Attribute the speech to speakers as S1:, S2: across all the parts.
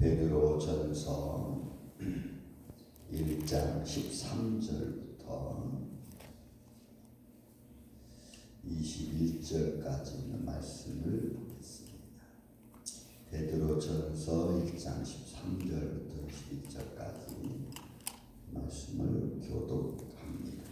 S1: 베드로전서 1장 13절부터 21절까지 있는 말씀을 보겠습니다. 베드로전서 1장 13절부터 21절까지 말씀을 교독합니다.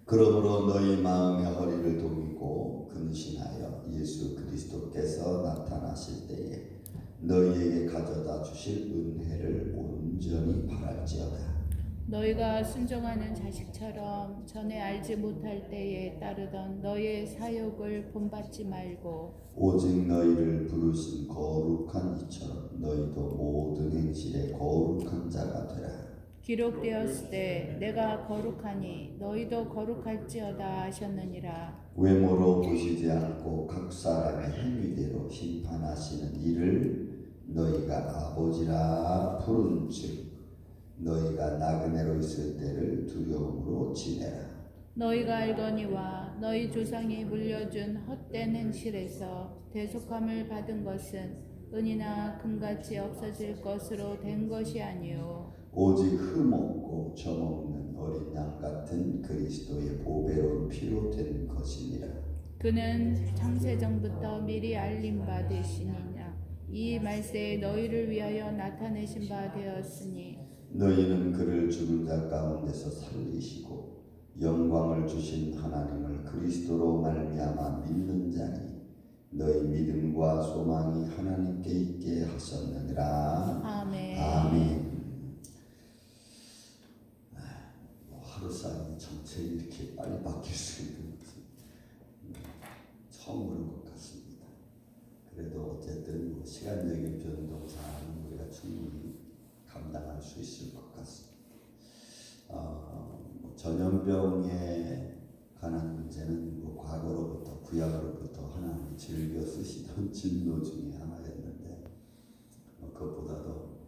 S1: 그러므로 너희 마음의 허리를 동이고 근신하여 예수 그리스도께서 나타나실 때에 너희에게 가져다 주실 은혜를 온전히 바랄지어다.
S2: 너희가 순종하는 자식처럼 전에 알지 못할 때에 따르던 너희의 사욕을 본받지 말고
S1: 오직 너희를 부르신 거룩한 이처럼 너희도 모든 행실에 거룩한 자가 되라.
S2: 기록되었을 때 내가 거룩하니 너희도 거룩할지어다 하셨느니라.
S1: 외모로 보시지 않고 각 사람의 행위대로 심판하시는 이를 너희가 아버지라 부른즉 너희가 나그네로 있을 때를 두려움으로 지내라.
S2: 너희가 알거니와 너희 조상이 물려준 헛된 행실에서 대속함을 받은 것은 은이나 금같이 없어질 것으로 된 것이 아니요
S1: 오직 흠없고 점없는 어린 양 같은 그리스도의 보배로운 피로 된 것이니라.
S2: 그는 창세전부터 미리 알림 받으시니라. 이 말세에 너희를 위하여 나타내신 바 되었으니
S1: 너희는 그를 죽은 자 가운데서 살리시고 영광을 주신 하나님을 그리스도로 말미암아 믿는 자니 너희 믿음과 소망이 하나님께 있게 하셨느니라.
S2: 아멘.
S1: 아멘. 하루 사이에 정책이 이렇게 빨리 바뀔 수 있는 것은 처음 보는 것 같습니다. 그래도 어쨌든 시간적인 변동상 우리가 충분히 감당할 수 있을 것 같습니다. 전염병에 관한 문제는 과거로부터 구약으로부터 하나님이 즐겨 쓰시던 진노 중에 하나였는데 그것보다도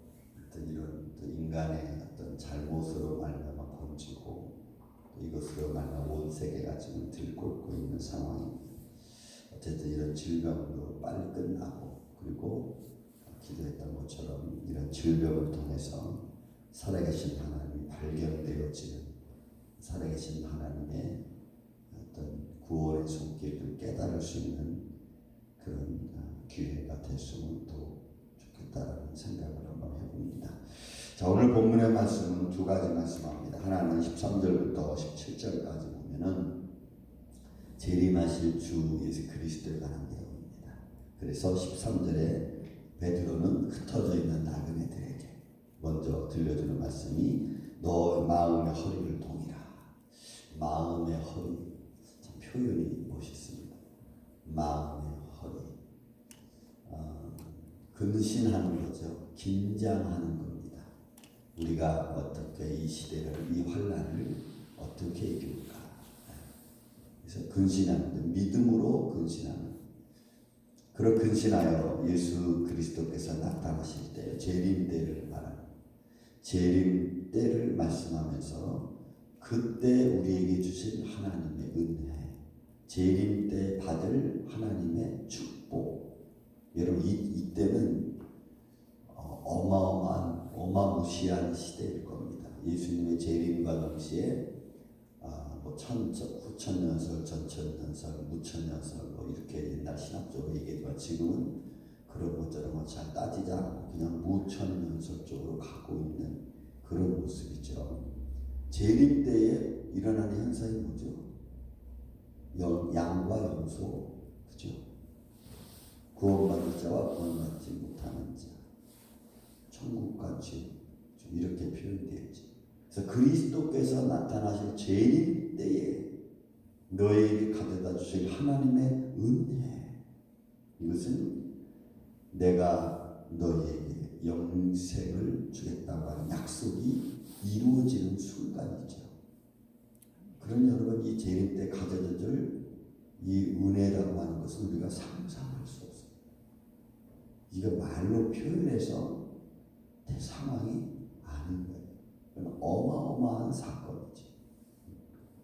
S1: 어떤 이런 인간의 어떤 잘못으로 말미암아 번지고 또 이것으로 말미암아 온 세계가 지금 들끓고 있는 상황입니다. 어쨌든 이런 질병도 빨리 끝나고 그리고 기도했던 것처럼 이런 질병을 통해서 살아계신 하나님이 발견되어지는 살아계신 하나님의 어떤 구원의 손길을 깨달을 수 있는 그런 기회가 됐으면 또 좋겠다라는 생각을 한번 해봅니다. 자, 오늘 본문의 말씀은 두 가지 말씀합니다. 하나는 13절부터 17절까지 보면은 재림하실 주 예수 그리스도에 관한 내용입니다. 그래서 13절에 베드로는 흩어져 있는 나그네들에게 먼저 들려주는 말씀이 너 마음의 허리를 동이라. 마음의 허리, 참 표현이 멋있습니다. 마음의 허리, 근신하는 거죠. 긴장하는 겁니다. 우리가 어떻게 이 시대를, 이 환난을 어떻게 이길까? 그래서 근신하는, 믿음으로 근신하는. 그런 근신하여 예수 그리스도께서 나타나실 때 재림 때를 말합니다. 재림 때를 말씀하면서 그때 우리에게 주실 하나님의 은혜, 재림 때 받을 하나님의 축복. 여러분 이때는 어마어마한 어마무시한 시대일 겁니다. 예수님의 재림과 동시에 9천년설, 전천년설, 무천년설 이렇게 옛날 신학적으로 얘기했지만 지금은 그런 것처럼 잘 따지지 않고 그냥 무천년설 쪽으로 가고 있는 그런 모습이죠. 재림 때에 일어나는 현상이 뭐죠? 양과 염소, 그죠? 구원받을 자와 구원받지 못하는 자, 천국과 죄, 좀 이렇게 표현되어 있죠. 그래서 그리스도께서 나타나실 재림 때에 너에게 가져다 주실 하나님의 은혜, 이것은 내가 너희에게 영생을 주겠다고 하는 약속이 이루어지는 순간이죠. 그럼 여러분 이 재림 때 가져다 줄 이 은혜라고 하는 것은 우리가 상상할 수 없어요. 이거 말로 표현해서 될 상황이 아닌 거예요. 그건 어마어마한 사건이죠.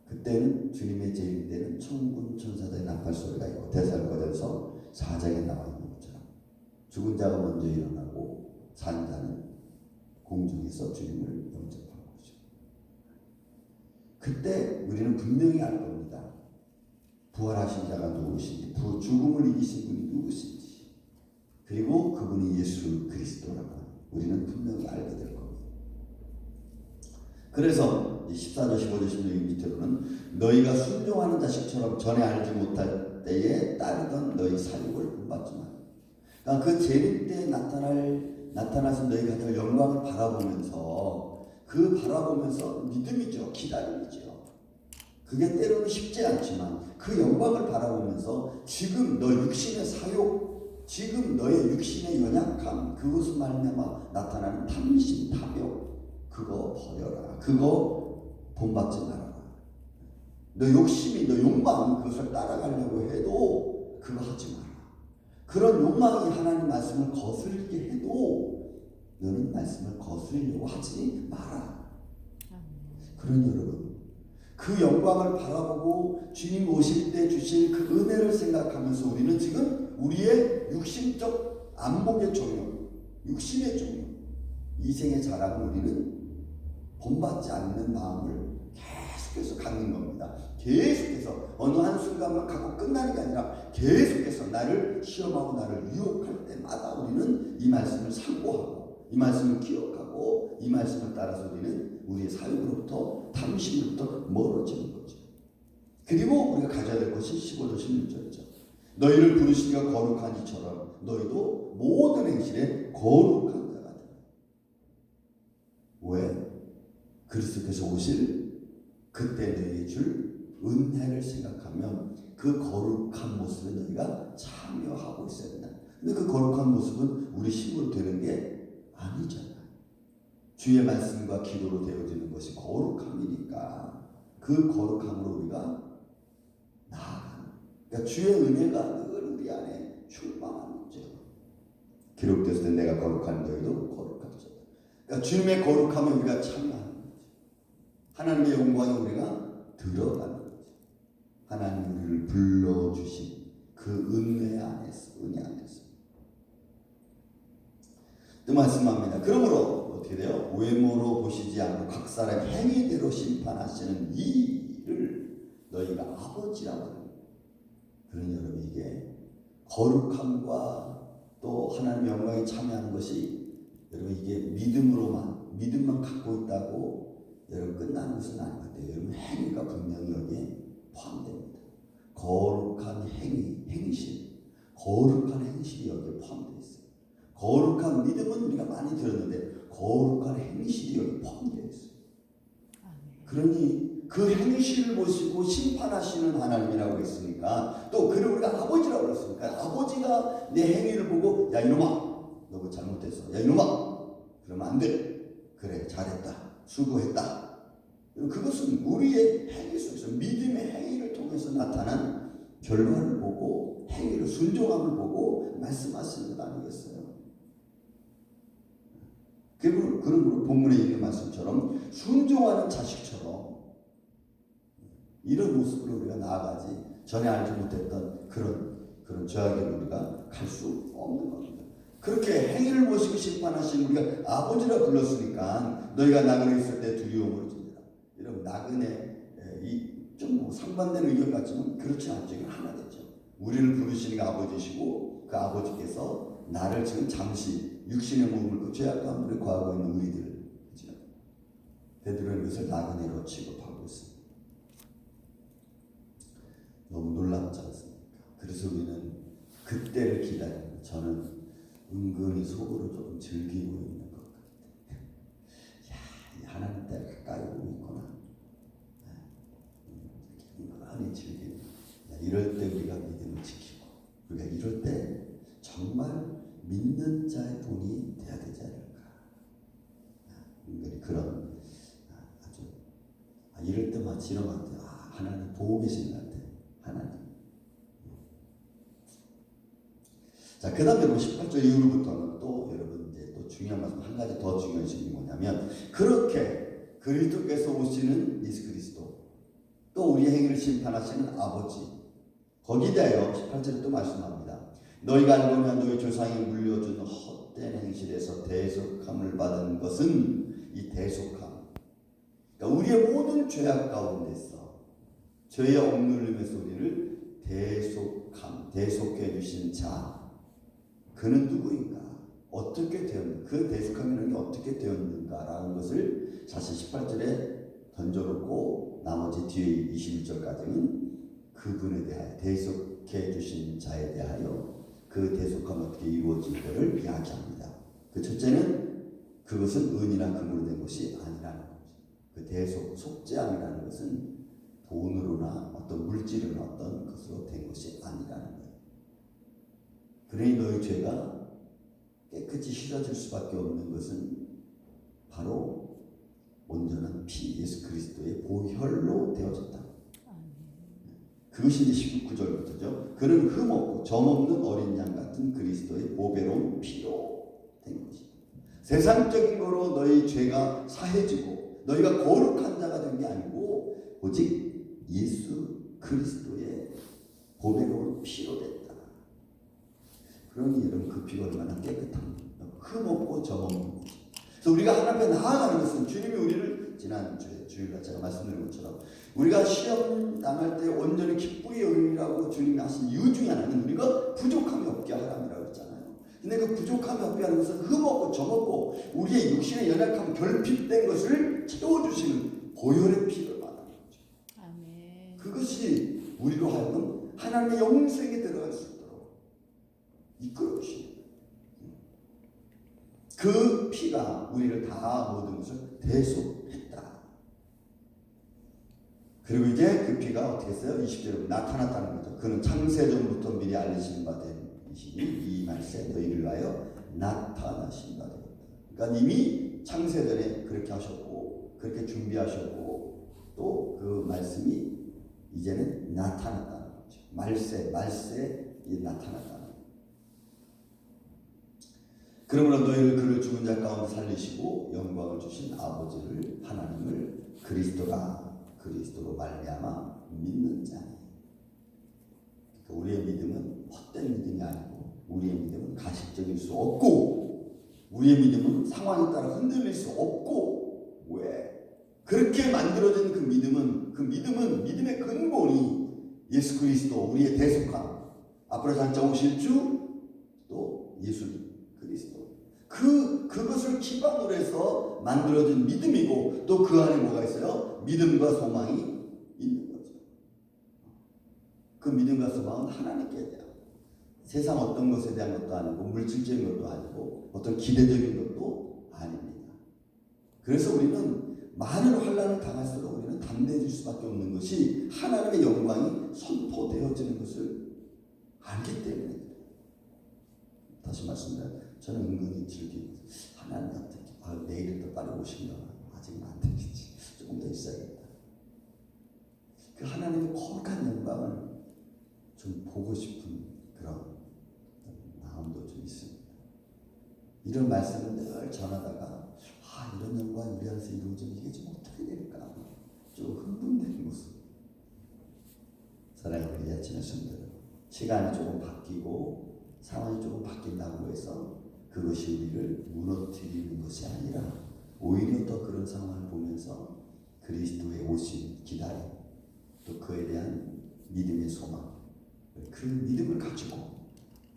S1: 그때는 주님의 재림 때는 천군 천사들의 나팔 소리가 있고 데살로가전서 4장에 나와 있는 것처럼 죽은 자가 먼저 일어나고 산 자는 공중에서 주님을 영접한 거죠. 그때 우리는 분명히 알 겁니다. 부활하신 자가 누구신지, 죽음을 이기신 분이 누구신지, 그리고 그분이 예수 그리스도라고 우리는 분명히 알게 될 겁니다. 그래서 14절, 15절, 16절 밑으로는 너희가 순종하는 자식처럼 전에 알지 못할 때에 따르던 너희 사육을 본받지 마. 그러니까 그 재림 때 나타나신 너희 가진 영광을 바라보면서 믿음이죠. 기다림이죠. 그게 때로는 쉽지 않지만 그 영광을 바라보면서 지금 너 육신의 사욕, 지금 너의 육신의 연약함, 그것을 말미암아 나타나는 탐심, 탐욕, 그거 버려라. 그거 본받지 말아라. 너 욕심이, 너 욕망이 그것을 따라가려고 해도 그거 하지 마라. 그런 욕망이 하나님 말씀을 거슬리게 해도 너는 말씀을 거슬리려고 하지 마라. 그러니 여러분, 그 영광을 바라보고 주님 오실 때 주실 그 은혜를 생각하면서 우리는 지금 우리의 육신적 안목의 종용, 육신의 종용, 이생의 자랑을 우리는 본받지 않는 마음을 계속해서 갖는 겁니다. 계속해서 어느 한순간만 갖고 끝나는 게 아니라 계속해서 나를 시험하고 나를 유혹할 때마다 우리는 이 말씀을 상고하고 이 말씀을 기억하고 이 말씀을 따라서 우리는 우리의 사욕으로부터 탐심으로부터 멀어지는 거죠. 그리고 우리가 가져야 될 것이 15절 16절이죠. 너희를 부르시니가 거룩한 이처럼 너희도 모든 행실에 거룩한 자가 되라. 왜? 그리스도께서 오실 그때 너희에게 줄 은혜를 생각하면 그 거룩한 모습에 너희가 참여하고 있어야 된다. 근데 그 거룩한 모습은 우리 힘으로 되는 게 아니잖아요. 주의 말씀과 기도로 되어지는 것이 거룩함이니까 그 거룩함으로 우리가 나아가는, 그러니까 주의 은혜가 늘 우리 안에 충만한 거죠. 기록됐을 때 내가 거룩한 너희도 거룩하죠. 그러니까 주님의 거룩함에 우리가 참여하는 거죠. 하나님의 영광에 우리가 들어가는 거죠. 하나님 우리를 불러주신 그 은혜 안에서, 또 말씀합니다. 그러므로 어떻게 돼요? 외모로 보시지 않고 각 사람 행위대로 심판하시는 이를 너희가 아버지라고 합니다. 그러니 여러분, 이게 거룩함과 또 하나님의 영광에 참여하는 것이 여러분 이게 믿음만 갖고 있다고 여러분 끝나는 것은 아닌 것 같아요. 여러분 행위가 분명히 여기에 포함됩니다. 거룩한 행실, 거룩한 행실이 여기에 포함되어 있어요. 거룩한 믿음은 우리가 많이 들었는데 거룩한 행실이 여기 포함되어 있어요. 그러니 그 행실을 보시고 심판하시는 하나님이라고 했으니까, 또 그를 우리가 아버지라고 했으니까 아버지가 내 행위를 보고 야 이놈아 너 그거 잘못했어, 야 이놈아 그러면 안 돼, 그래 잘했다, 수고했다. 그것은 우리의 행위 속에서 믿음의 행위를 통해서 나타난 결과를 보고 행위를 순종함을 보고 말씀하시는 것 아니겠어요? 그러므로 본문에 있는 말씀처럼 순종하는 자식처럼 이런 모습으로 우리가 나아가지 전에 알지 못했던 그런 죄악에 우리가 갈 수 없는 겁니다. 그렇게 행위를 보시고 심판하신 우리가 아버지라 불렀으니까 너희가 나그네 있을 때 두려움을 지니라. 여러분 나그네 좀 상반되는 의견 같지만 그렇지 않죠. 이건 하나 되죠. 우리를 부르시니까 아버지시고 그 아버지께서 나를 지금 잠시 육신의 몸을 죄악 가운데 거하고 있는 우리들, 그렇죠? 베드로는 이것을 나그네로 취급하고 있습니다. 너무 놀랍지 않습니까? 그래서 우리는 그때를 기다립니다. 저는 은근히 속으로 조금 즐기고 있는 것 같아요. 야, 하나님 때가 가까이 오고 있구나. 은근히 즐기는. 이럴 때 우리가 믿음을 지키고, 우리가 이럴 때 정말 믿는 자의 본이 돼야 되지 않을까. 은근히 그런 아주 이럴 때 마치 이런 것 같아요. 하나님 보고 계신 것 같아요. 하나님. 자, 그 다음에 18절 이후로부터는 또 여러분 이제 또 중요한 말씀 한 가지 더 중요한 것이 뭐냐면, 그렇게 그리스도께서 오시는 예수 그리스도, 또 우리 행위를 심판하시는 아버지, 거기에 대하여 18절에 또 말씀합니다. 너희가 알거니와 너희 조상이 물려준 헛된 행실에서 대속함을 받은 것은 이 대속함. 그러니까 우리의 모든 죄악 가운데서 죄의 억눌림에서 우리를 대속해 주신 자. 그는 누구인가? 어떻게 되었는가? 그 대속함이라는 게 어떻게 되었는가라는 것을 사실 18절에 던져놓고 나머지 뒤에 21절까지는 그분에 대하여 대속해 주신 자에 대하여 그 대속함이 어떻게 이루어진가를 이야기합니다. 그 첫째는 그것은 은이나 금으로 된 것이 아니라는 거죠. 그 속죄함이라는 것은 돈으로나 어떤 물질이나 어떤 것으로 된 것이 아니라는 거예요. 그러니 너희 죄가 깨끗이 씻어질 수밖에 없는 것은 바로 온전한 피 예수 그리스도의 보혈로 되어졌다. 그것이 이제 19절부터죠. 그는 흠없고 점없는 어린 양 같은 그리스도의 보배로운 피로 된 것이다. 세상적인 거로 너희 죄가 사해지고 너희가 거룩한 자가 된 게 아니고 오직 예수 그리스도의 보배로운 피로 됐다. 그러니 여러분 그 피가 얼마나 깨끗합니까? 흠없고 점없는 거죠. 그래서 우리가 하나님 앞에 나아가는 것은 주님이 우리를 지난주에 주일날 제가 말씀드린 것처럼 우리가 시험 당할 때 온전히 기쁘게 여기라고 주님이 하신 이유 중에 하나는 우리가 부족함이 없게 하라고 했잖아요. 근데 그 부족함이 없게 하는 것은 흠없고 점없고 우리의 육신의 연약함 결핍된 것을 채워주시는 보혈의 피를 말하는 거죠.
S2: 아멘.
S1: 그것이 우리로 하여금 하나님의 영생에 들어갈 수 있도록 이끌어 주시는 그 피가 우리를 다 모든 것을 대속했다. 그리고 이제 그 피가 어떻게 했어요? 20절에 나타났다는 거죠. 그는 창세전부터 미리 알리신 바 된 이시니 이 말세 너희를 위하여 나타나신 바 되었다. 그러니까 이미 창세전에 그렇게 하셨고 그렇게 준비하셨고 또 그 말씀이 이제는 나타났다는 거죠. 말세에 나타났다는 거죠. 그러므로 너희를 그를 죽은 자 가운데 살리시고 영광을 주신 아버지를 하나님을 그리스도로 말미암아 믿는 자니. 그러니까 우리의 믿음은 헛된 믿음이 아니고 우리의 믿음은 가식적일 수 없고 우리의 믿음은 상황에 따라 흔들릴 수 없고 왜? 그렇게 만들어진 그 믿음은 믿음의 근본이 예수 그리스도 우리의 대속함 앞으로 장차 오실 주 또 예수 그리스도 그것을 기반으로 해서 만들어진 믿음이고 또 그 안에 뭐가 있어요? 믿음과 소망이 있는 거죠. 그 믿음과 소망은 하나님께 대한 세상 어떤 것에 대한 것도 아니고 물질적인 것도 아니고 어떤 기대적인 것도 아닙니다. 그래서 우리는 많은 환난을 당할수록 우리는 담대해질 수밖에 없는 것이 하나님의 영광이 선포되어지는 것을 알기 때문에. 다시 말씀드려요. 저는 은근히 즐기고 하나님 어떻게 내일은 더 빨리 오시려나 아직은 안 되겠지. 조금 더 있어야겠다. 그 하나님의 거룩한 영광을 좀 보고 싶은 그런 마음도 좀 있습니다. 이런 말씀을 늘 전하다가 이런 영광이 우리 안에서 이루어지면 이게 좀 어떻게 될까 좀 흥분되는 모습. 사랑하는 우리 아침의 성도들, 시간이 조금 바뀌고 상황이 조금 바뀐다고 해서 그것이 우리를 무너뜨리는 것이 아니라 오히려 더 그런 상황을 보면서 그리스도의 오심 기다림 또 그에 대한 믿음의 소망 그 믿음을 가지고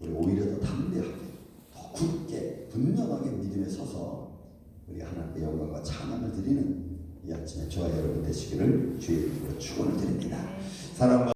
S1: 우리 오히려 더 담대하게 더 굳게 분명하게 믿음에 서서 우리 하나님의 영광과 찬양을 드리는 이 아침에 저와 여러분 되시기를 주의 이름으로 축원을 드립니다. 사랑과